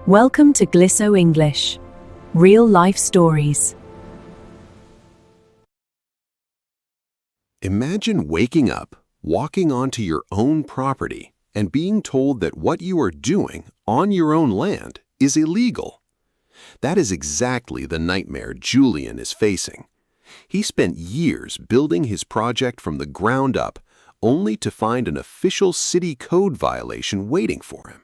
Welcome to Glisso English. Real life stories. Imagine waking up, walking onto your own property, and being told that what you are doing on your own land is illegal. That is exactly the nightmare Julian is facing. He spent years building his project from the ground up, only to find an official city code violation waiting for him.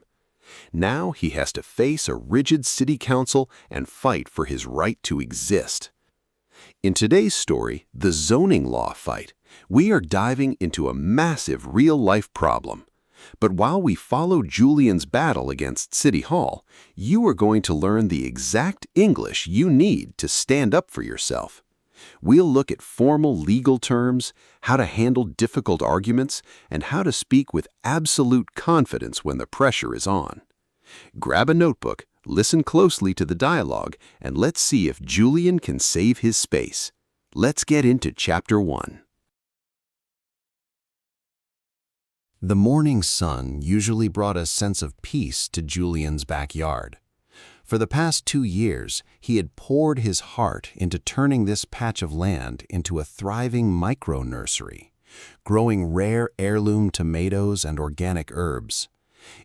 Now he has to face a rigid city council and fight for his right to exist. In today's story, The Zoning Law Fight, we are diving into a massive real-life problem. But while we follow Julian's battle against City Hall, you are going to learn the exact English you need to stand up for yourself. We'll look at formal legal terms, how to handle difficult arguments, and how to speak with absolute confidence when the pressure is on. Grab a notebook, listen closely to the dialogue, and let's see if Julian can save his space. Let's get into Chapter 1. The morning sun usually brought a sense of peace to Julian's backyard. For the past 2 years, he had poured his heart into turning this patch of land into a thriving micro-nursery, growing rare heirloom tomatoes and organic herbs.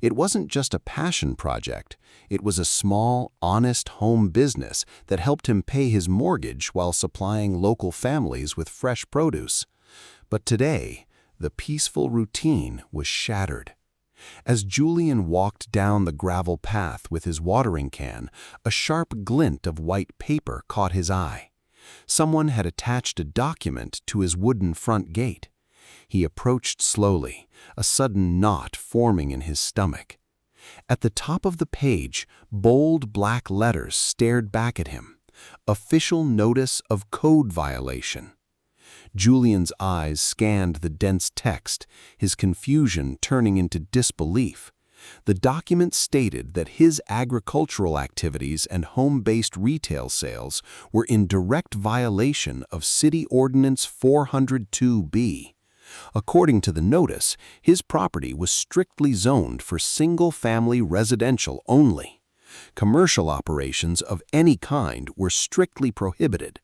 It wasn't just a passion project, it was a small, honest home business that helped him pay his mortgage while supplying local families with fresh produce. But today, the peaceful routine was shattered. As Julian walked down the gravel path with his watering can, a sharp glint of white paper caught his eye. Someone had attached a document to his wooden front gate. He approached slowly, a sudden knot forming in his stomach. At the top of the page, bold black letters stared back at him. Official Notice of Code Violation. Julian's eyes scanned the dense text, his confusion turning into disbelief. The document stated that his agricultural activities and home-based retail sales were in direct violation of City Ordinance 402B. According to the notice, his property was strictly zoned for single-family residential only. Commercial operations of any kind were strictly prohibited.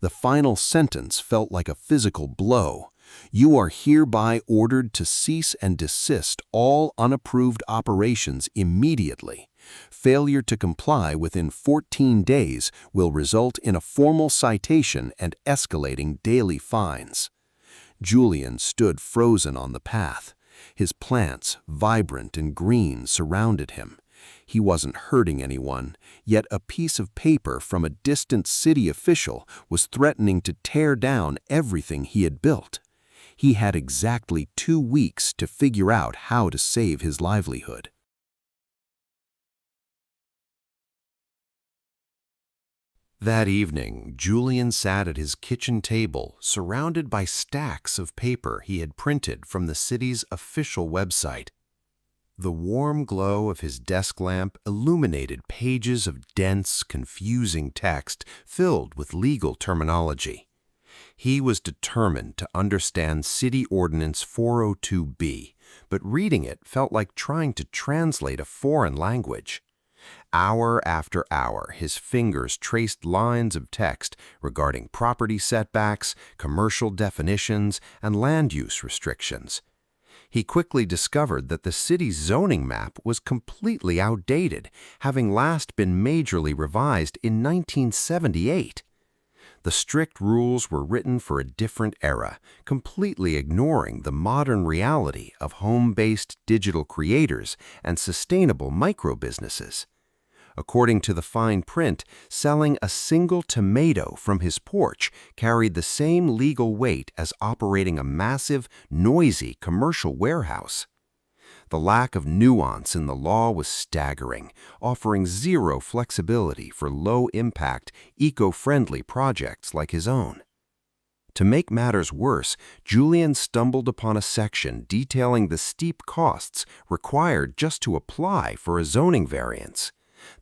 The final sentence felt like a physical blow. You are hereby ordered to cease and desist all unapproved operations immediately. Failure to comply within 14 days will result in a formal citation and escalating daily fines. Julian stood frozen on the path. His plants, vibrant and green, surrounded him. He wasn't hurting anyone, yet a piece of paper from a distant city official was threatening to tear down everything he had built. He had exactly 2 weeks to figure out how to save his livelihood. That evening, Julian sat at his kitchen table, surrounded by stacks of paper he had printed from the city's official website. The warm glow of his desk lamp illuminated pages of dense, confusing text filled with legal terminology. He was determined to understand City Ordinance 402B, but reading it felt like trying to translate a foreign language. Hour after hour, his fingers traced lines of text regarding property setbacks, commercial definitions, and land use restrictions. He quickly discovered that the city's zoning map was completely outdated, having last been majorly revised in 1978. The strict rules were written for a different era, completely ignoring the modern reality of home-based digital creators and sustainable micro-businesses. According to the fine print, selling a single tomato from his porch carried the same legal weight as operating a massive, noisy commercial warehouse. The lack of nuance in the law was staggering, offering zero flexibility for low-impact, eco-friendly projects like his own. To make matters worse, Julian stumbled upon a section detailing the steep costs required just to apply for a zoning variance.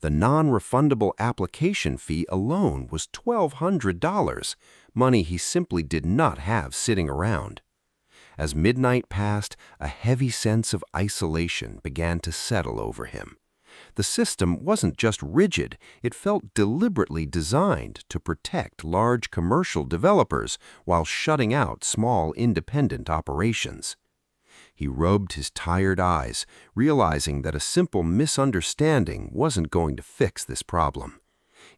The non-refundable application fee alone was $1,200, money he simply did not have sitting around. As midnight passed, a heavy sense of isolation began to settle over him. The system wasn't just rigid, it felt deliberately designed to protect large commercial developers while shutting out small independent operations. He rubbed his tired eyes, realizing that a simple misunderstanding wasn't going to fix this problem.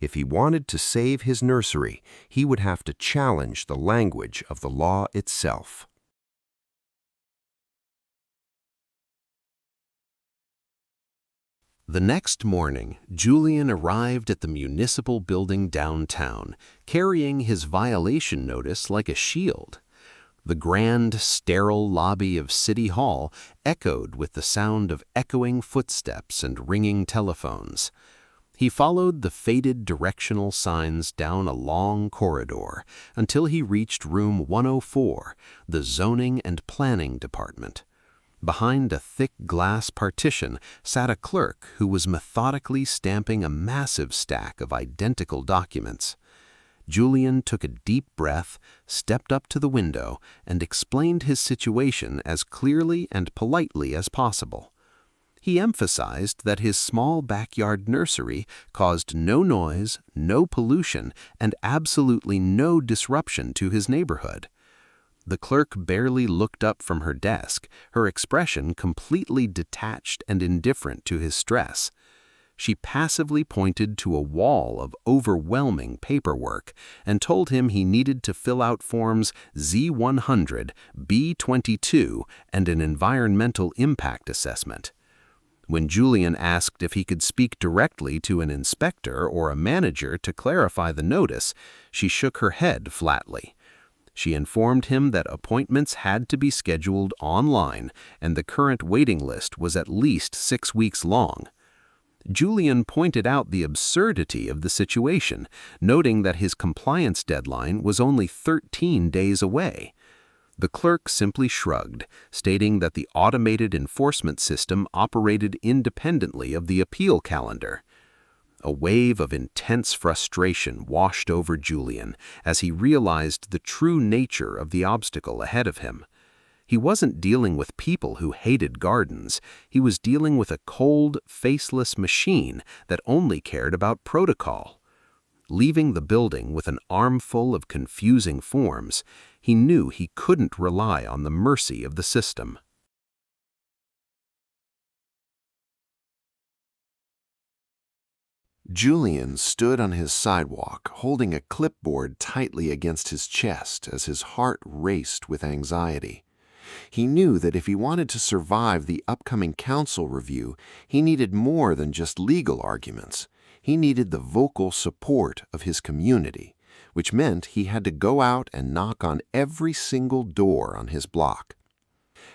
If he wanted to save his nursery, he would have to challenge the language of the law itself. The next morning, Julian arrived at the municipal building downtown, carrying his violation notice like a shield. The grand, sterile lobby of City Hall echoed with the sound of echoing footsteps and ringing telephones. He followed the faded directional signs down a long corridor until he reached room 104, the Zoning and Planning Department. Behind a thick glass partition sat a clerk who was methodically stamping a massive stack of identical documents. Julian took a deep breath, stepped up to the window, and explained his situation as clearly and politely as possible. He emphasized that his small backyard nursery caused no noise, no pollution, and absolutely no disruption to his neighborhood. The clerk barely looked up from her desk, her expression completely detached and indifferent to his stress. She passively pointed to a wall of overwhelming paperwork and told him he needed to fill out forms Z100, B22, and an environmental impact assessment. When Julian asked if he could speak directly to an inspector or a manager to clarify the notice, she shook her head flatly. She informed him that appointments had to be scheduled online and the current waiting list was at least 6 weeks long. Julian pointed out the absurdity of the situation, noting that his compliance deadline was only 13 days away. The clerk simply shrugged, stating that the automated enforcement system operated independently of the appeal calendar. A wave of intense frustration washed over Julian as he realized the true nature of the obstacle ahead of him. He wasn't dealing with people who hated gardens. He was dealing with a cold, faceless machine that only cared about protocol. Leaving the building with an armful of confusing forms, he knew he couldn't rely on the mercy of the system. Julian stood on his sidewalk, holding a clipboard tightly against his chest as his heart raced with anxiety. He knew that if he wanted to survive the upcoming council review, he needed more than just legal arguments. He needed the vocal support of his community, which meant he had to go out and knock on every single door on his block.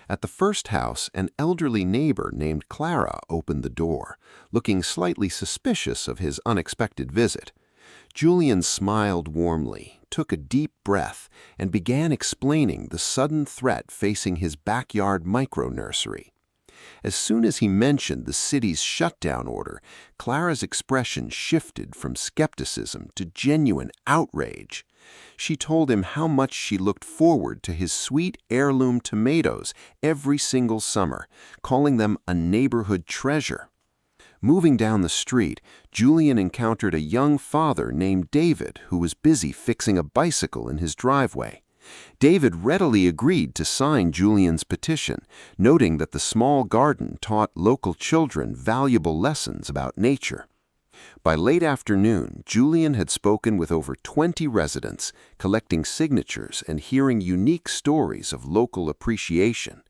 At the first house, an elderly neighbor named Clara opened the door, looking slightly suspicious of his unexpected visit. Julian smiled warmly, took a deep breath, and began explaining the sudden threat facing his backyard micro-nursery. As soon as he mentioned the city's shutdown order, Clara's expression shifted from skepticism to genuine outrage. She told him how much she looked forward to his sweet heirloom tomatoes every single summer, calling them a neighborhood treasure. Moving down the street, Julian encountered a young father named David who was busy fixing a bicycle in his driveway. David readily agreed to sign Julian's petition, noting that the small garden taught local children valuable lessons about nature. By late afternoon, Julian had spoken with over 20 residents, collecting signatures and hearing unique stories of local appreciation.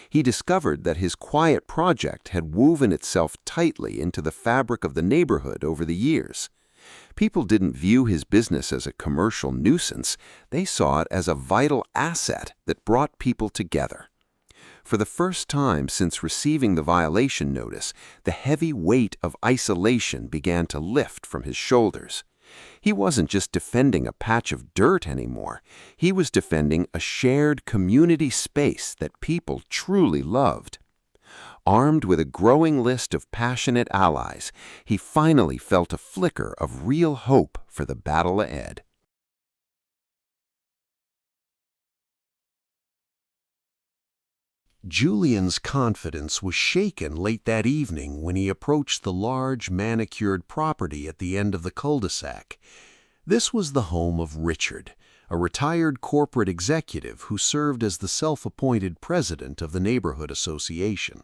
He discovered that his quiet project had woven itself tightly into the fabric of the neighborhood over the years. People didn't view his business as a commercial nuisance. They saw it as a vital asset that brought people together. For the first time since receiving the violation notice, the heavy weight of isolation began to lift from his shoulders. He wasn't just defending a patch of dirt anymore. He was defending a shared community space that people truly loved. Armed with a growing list of passionate allies, he finally felt a flicker of real hope for the battle ahead. Julian's confidence was shaken late that evening when he approached the large, manicured property at the end of the cul-de-sac. This was the home of Richard, a retired corporate executive who served as the self-appointed president of the neighborhood association.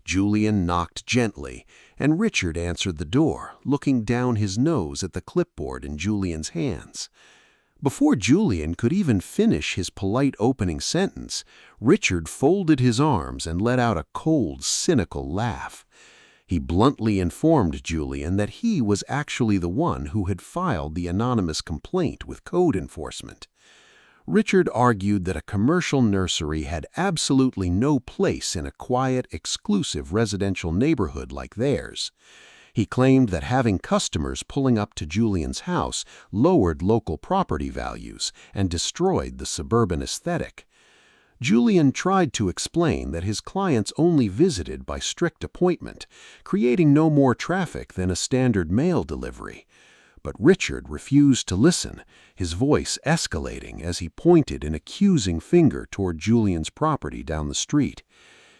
Julian knocked gently, and Richard answered the door, looking down his nose at the clipboard in Julian's hands. Before Julian could even finish his polite opening sentence, Richard folded his arms and let out a cold, cynical laugh. He bluntly informed Julian that he was actually the one who had filed the anonymous complaint with code enforcement. Richard argued that a commercial nursery had absolutely no place in a quiet, exclusive residential neighborhood like theirs. He claimed that having customers pulling up to Julian's house lowered local property values and destroyed the suburban aesthetic. Julian tried to explain that his clients only visited by strict appointment, creating no more traffic than a standard mail delivery. But Richard refused to listen, his voice escalating as he pointed an accusing finger toward Julian's property down the street.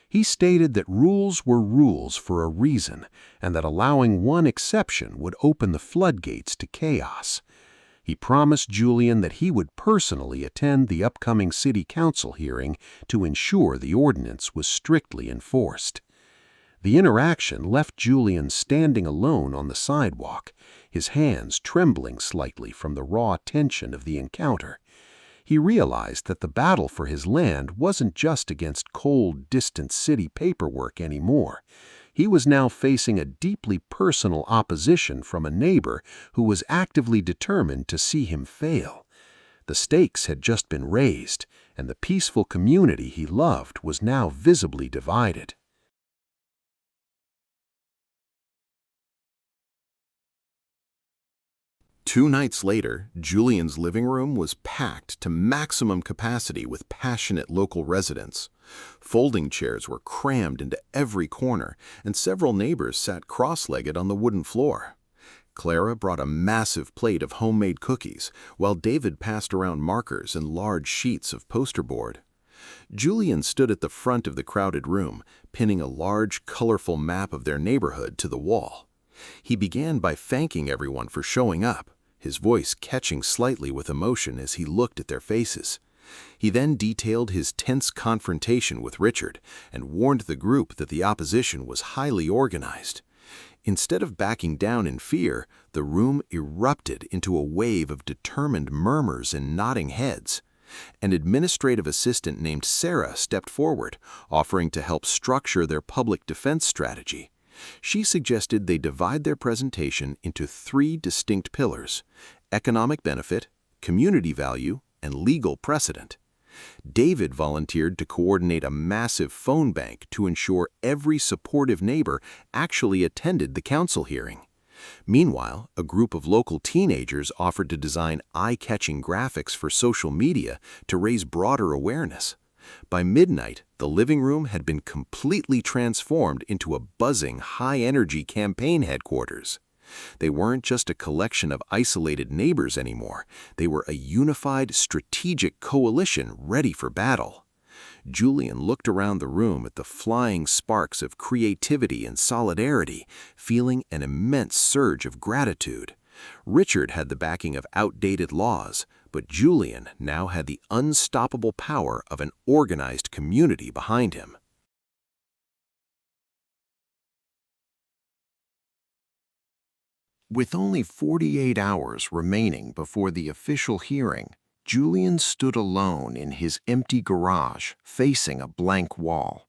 He stated that rules were rules for a reason, and that allowing one exception would open the floodgates to chaos. He promised Julian that he would personally attend the upcoming city council hearing to ensure the ordinance was strictly enforced. The interaction left Julian standing alone on the sidewalk, his hands trembling slightly from the raw tension of the encounter. He realized that the battle for his land wasn't just against cold, distant city paperwork anymore. He was now facing a deeply personal opposition from a neighbor who was actively determined to see him fail. The stakes had just been raised, and the peaceful community he loved was now visibly divided. 2 nights later, Julian's living room was packed to maximum capacity with passionate local residents. Folding chairs were crammed into every corner, and several neighbors sat cross-legged on the wooden floor. Clara brought a massive plate of homemade cookies, while David passed around markers and large sheets of poster board. Julian stood at the front of the crowded room, pinning a large, colorful map of their neighborhood to the wall. He began by thanking everyone for showing up, his voice catching slightly with emotion as he looked at their faces. He then detailed his tense confrontation with Richard and warned the group that the opposition was highly organized. Instead of backing down in fear, the room erupted into a wave of determined murmurs and nodding heads. An administrative assistant named Sarah stepped forward, offering to help structure their public defense strategy. She suggested they divide their presentation into 3 distinct pillars: economic benefit, community value, and legal precedent. David volunteered to coordinate a massive phone bank to ensure every supportive neighbor actually attended the council hearing. Meanwhile, a group of local teenagers offered to design eye-catching graphics for social media to raise broader awareness. By midnight, the living room had been completely transformed into a buzzing, high-energy campaign headquarters. They weren't just a collection of isolated neighbors anymore. They were a unified, strategic coalition ready for battle. Julian looked around the room at the flying sparks of creativity and solidarity, feeling an immense surge of gratitude. Richard had the backing of outdated laws, but Julian now had the unstoppable power of an organized community behind him. With only 48 hours remaining before the official hearing, Julian stood alone in his empty garage, facing a blank wall.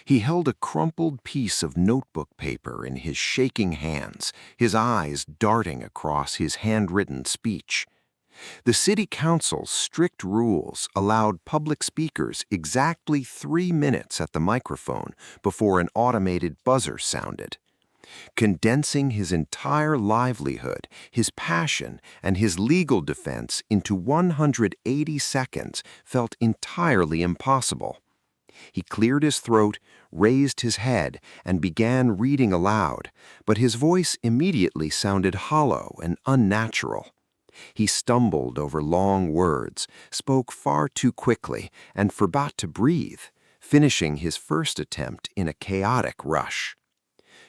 He held a crumpled piece of notebook paper in his shaking hands, his eyes darting across his handwritten speech. The city council's strict rules allowed public speakers exactly 3 minutes at the microphone before an automated buzzer sounded. Condensing his entire livelihood, his passion, and his legal defense into 180 seconds felt entirely impossible. He cleared his throat, raised his head, and began reading aloud, but his voice immediately sounded hollow and unnatural. He stumbled over long words, spoke far too quickly, and forgot to breathe, finishing his first attempt in a chaotic rush.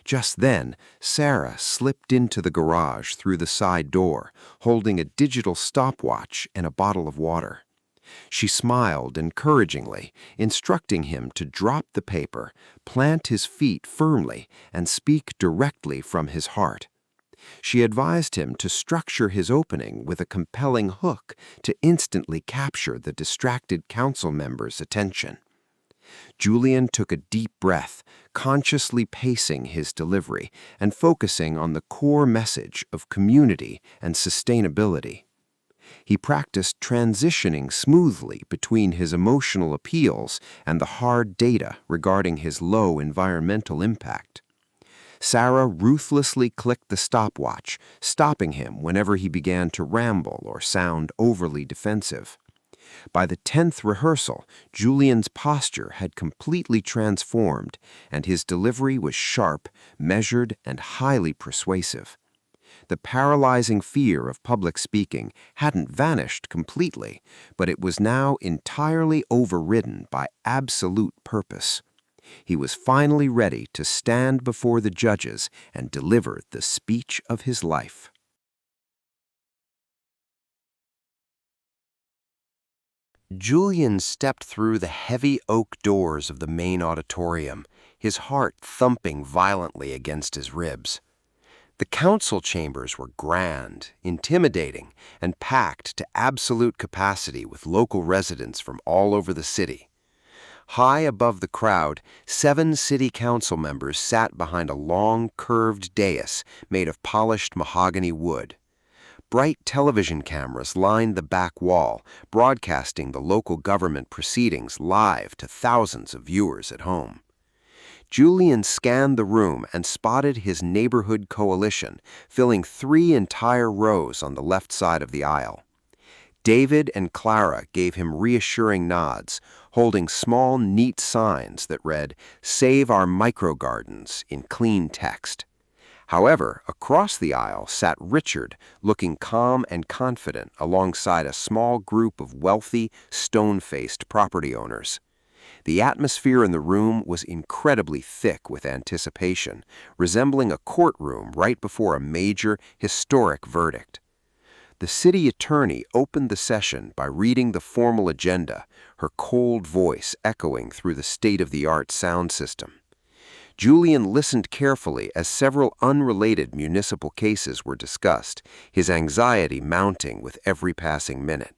Just then, Sarah slipped into the garage through the side door, holding a digital stopwatch and a bottle of water. She smiled encouragingly, instructing him to drop the paper, plant his feet firmly, and speak directly from his heart. She advised him to structure his opening with a compelling hook to instantly capture the distracted council member's attention. Julian took a deep breath, consciously pacing his delivery and focusing on the core message of community and sustainability. He practiced transitioning smoothly between his emotional appeals and the hard data regarding his low environmental impact. Sarah ruthlessly clicked the stopwatch, stopping him whenever he began to ramble or sound overly defensive. By the 10th rehearsal, Julian's posture had completely transformed, and his delivery was sharp, measured, and highly persuasive. The paralyzing fear of public speaking hadn't vanished completely, but it was now entirely overridden by absolute purpose. He was finally ready to stand before the judges and deliver the speech of his life. Julian stepped through the heavy oak doors of the main auditorium, his heart thumping violently against his ribs. The council chambers were grand, intimidating, and packed to absolute capacity with local residents from all over the city. High above the crowd, 7 city council members sat behind a long, curved dais made of polished mahogany wood. Bright television cameras lined the back wall, broadcasting the local government proceedings live to thousands of viewers at home. Julian scanned the room and spotted his neighborhood coalition, filling 3 entire rows on the left side of the aisle. David and Clara gave him reassuring nods, holding small, neat signs that read, "Save our microgardens," in clean text. However, across the aisle sat Richard, looking calm and confident alongside a small group of wealthy, stone-faced property owners. The atmosphere in the room was incredibly thick with anticipation, resembling a courtroom right before a major, historic verdict. The city attorney opened the session by reading the formal agenda, her cold voice echoing through the state-of-the-art sound system. Julian listened carefully as several unrelated municipal cases were discussed, his anxiety mounting with every passing minute.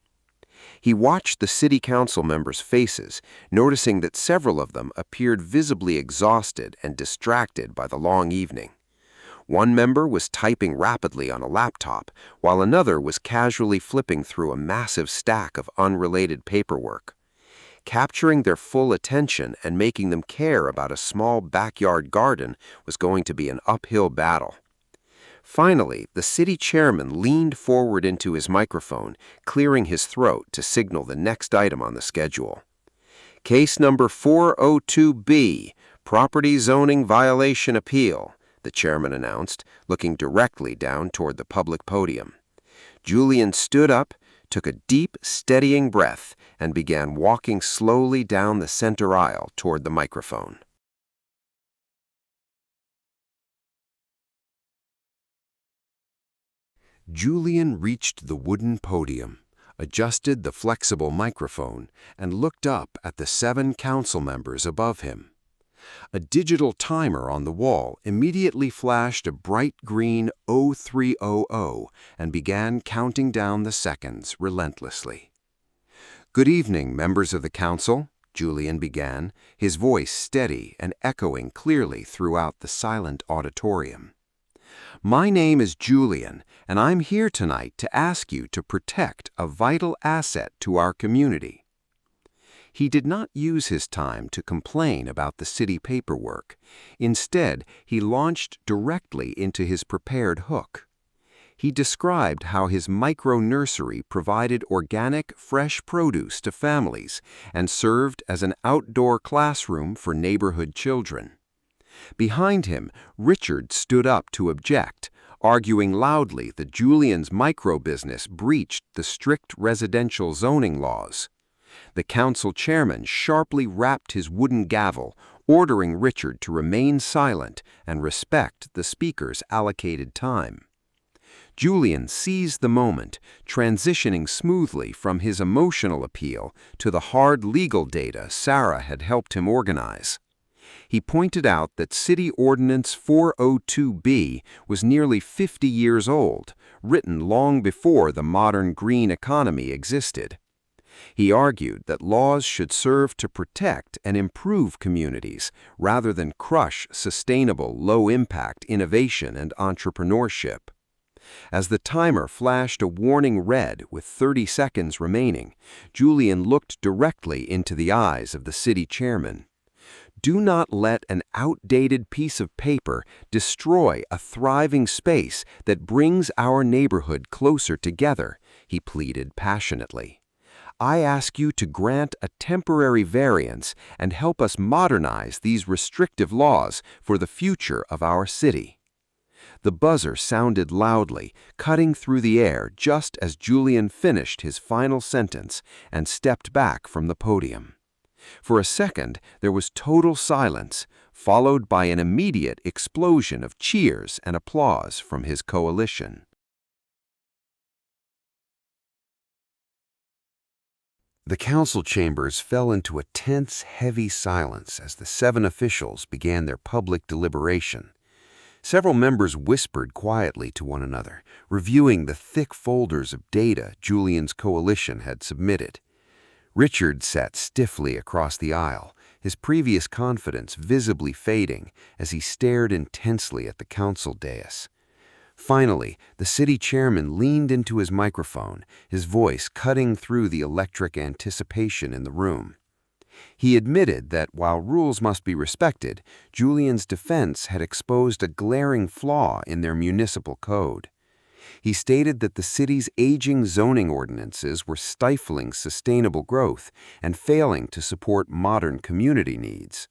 He watched the city council members' faces, noticing that several of them appeared visibly exhausted and distracted by the long evening. One member was typing rapidly on a laptop, while another was casually flipping through a massive stack of unrelated paperwork. Capturing their full attention and making them care about a small backyard garden was going to be an uphill battle. Finally, the city chairman leaned forward into his microphone, clearing his throat to signal the next item on the schedule. Case number 402B, Property Zoning Violation Appeal, the chairman announced, looking directly down toward the public podium. Julian stood up, took a deep, steadying breath, and began walking slowly down the center aisle toward the microphone. Julian reached the wooden podium, adjusted the flexible microphone, and looked up at the 7 council members above him. A digital timer on the wall immediately flashed a bright green 0300 and began counting down the seconds relentlessly. "Good evening, members of the council," Julian began, his voice steady and echoing clearly throughout the silent auditorium. "My name is Julian, and I'm here tonight to ask you to protect a vital asset to our community." He did not use his time to complain about the city paperwork. Instead, he launched directly into his prepared hook. He described how his micro-nursery provided organic, fresh produce to families and served as an outdoor classroom for neighborhood children. Behind him, Richard stood up to object, arguing loudly that Julian's micro-business breached the strict residential zoning laws. The council chairman sharply rapped his wooden gavel, ordering Richard to remain silent and respect the speaker's allocated time. Julian seized the moment, transitioning smoothly from his emotional appeal to the hard legal data Sarah had helped him organize. He pointed out that City Ordinance 402B was nearly 50 years old, written long before the modern green economy existed. He argued that laws should serve to protect and improve communities rather than crush sustainable, low-impact innovation and entrepreneurship. As the timer flashed a warning red with 30 seconds remaining, Julian looked directly into the eyes of the city chairman. Do not let an outdated piece of paper destroy a thriving space that brings our neighborhood closer together, he pleaded passionately. I ask you to grant a temporary variance and help us modernize these restrictive laws for the future of our city. The buzzer sounded loudly, cutting through the air just as Julian finished his final sentence and stepped back from the podium. For a second, there was total silence, followed by an immediate explosion of cheers and applause from his coalition. The council chambers fell into a tense, heavy silence as the 7 officials began their public deliberation. Several members whispered quietly to one another, reviewing the thick folders of data Julian's coalition had submitted. Richard sat stiffly across the aisle, his previous confidence visibly fading as he stared intensely at the council dais. Finally, the city chairman leaned into his microphone, his voice cutting through the electric anticipation in the room. He admitted that while rules must be respected, Julian's defense had exposed a glaring flaw in their municipal code. He stated that the city's aging zoning ordinances were stifling sustainable growth and failing to support modern community needs.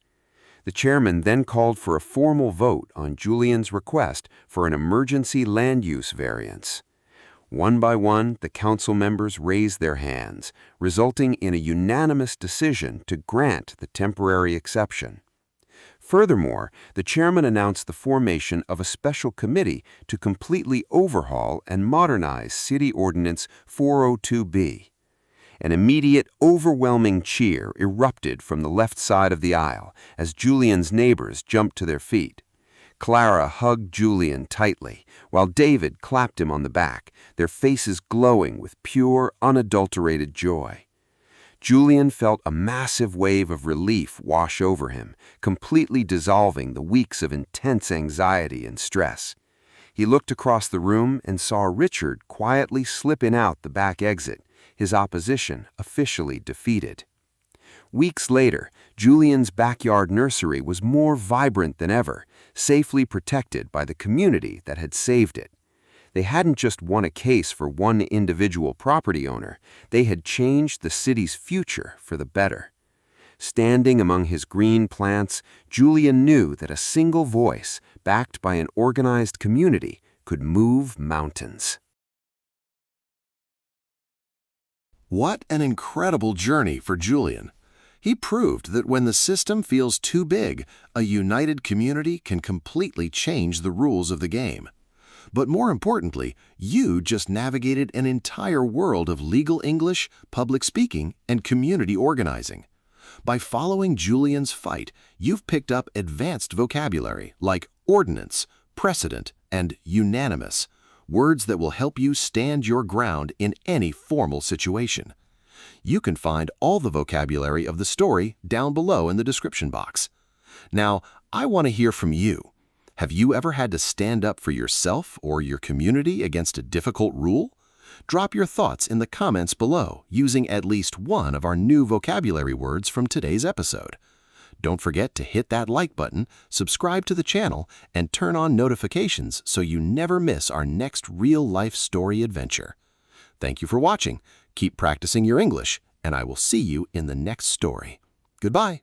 The chairman then called for a formal vote on Julian's request for an emergency land use variance. One by one, the council members raised their hands, resulting in a unanimous decision to grant the temporary exception. Furthermore, the chairman announced the formation of a special committee to completely overhaul and modernize City Ordinance 402B. An immediate, overwhelming cheer erupted from the left side of the aisle as Julian's neighbors jumped to their feet. Clara hugged Julian tightly, while David clapped him on the back, their faces glowing with pure, unadulterated joy. Julian felt a massive wave of relief wash over him, completely dissolving the weeks of intense anxiety and stress. He looked across the room and saw Richard quietly slipping out the back exit, his opposition officially defeated. Weeks later, Julian's backyard nursery was more vibrant than ever, safely protected by the community that had saved it. They hadn't just won a case for one individual property owner, they had changed the city's future for the better. Standing among his green plants, Julian knew that a single voice, backed by an organized community, could move mountains. What an incredible journey for Julian. He proved that when the system feels too big, a united community can completely change the rules of the game. But more importantly, you just navigated an entire world of legal English, public speaking, and community organizing. By following Julian's fight, you've picked up advanced vocabulary like ordinance, precedent, and unanimous, words that will help you stand your ground in any formal situation. You can find all the vocabulary of the story down below in the description box. Now, I want to hear from you. Have you ever had to stand up for yourself or your community against a difficult rule? Drop your thoughts in the comments below using at least one of our new vocabulary words from today's episode. Don't forget to hit that like button, subscribe to the channel, and turn on notifications so you never miss our next real-life story adventure. Thank you for watching. Keep practicing your English, and I will see you in the next story. Goodbye.